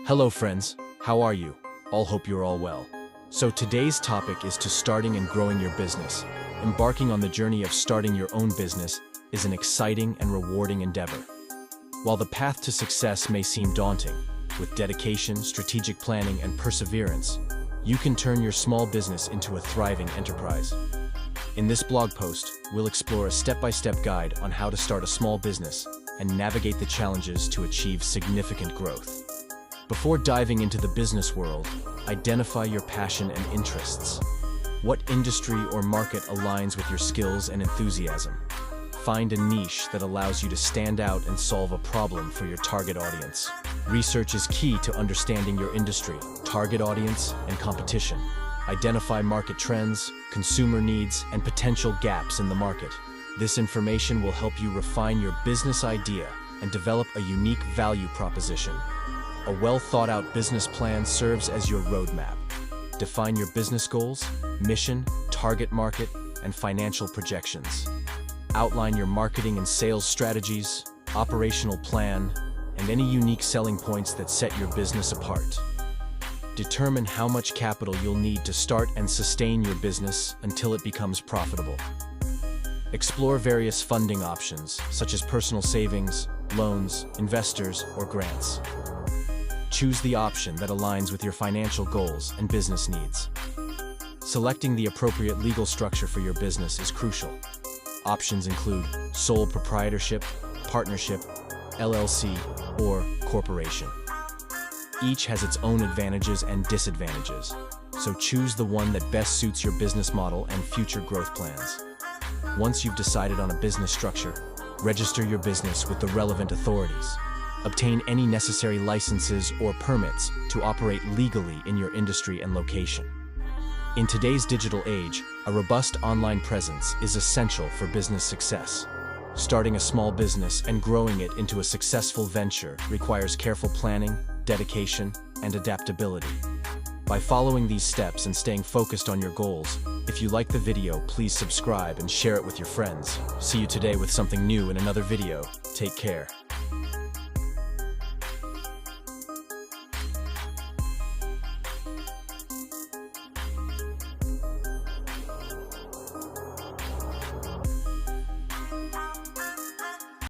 Hello friends, how are you? All hope you're all well. So today's topic is to starting and growing your business. Embarking on the journey of starting your own business is an exciting and rewarding endeavor. While the path to success may seem daunting, with dedication, strategic planning, and perseverance, you can turn your small business into a thriving enterprise. In this blog post, we'll explore a step-by-step guide on how to start a small business and navigate the challenges to achieve significant growth. Before diving into the business world, identify your passion and interests. What industry or market aligns with your skills and enthusiasm? Find a niche that allows you to stand out and solve a problem for your target audience. Research is key to understanding your industry, target audience, and competition. Identify market trends, consumer needs, and potential gaps in the market. This information will help you refine your business idea and develop a unique value proposition. A well-thought-out business plan serves as your roadmap. Define your business goals, mission, target market, and financial projections. Outline your marketing and sales strategies, operational plan, and any unique selling points that set your business apart. Determine how much capital you'll need to start and sustain your business until it becomes profitable. Explore various funding options, such as personal savings, loans, investors, or grants. Choose the option that aligns with your financial goals and business needs. Selecting the appropriate legal structure for your business is crucial. Options include sole proprietorship, partnership, LLC, or corporation. Each has its own advantages and disadvantages, so choose the one that best suits your business model and future growth plans. Once you've decided on a business structure, register your business with the relevant authorities. Obtain any necessary licenses or permits to operate legally in your industry and location. In today's digital age, a robust online presence is essential for business success. Starting a small business and growing it into a successful venture requires careful planning, dedication, and adaptability. By following these steps and staying focused on your goals, if you like the video, please subscribe and share it with your friends. See you today with something new in another video. Take care.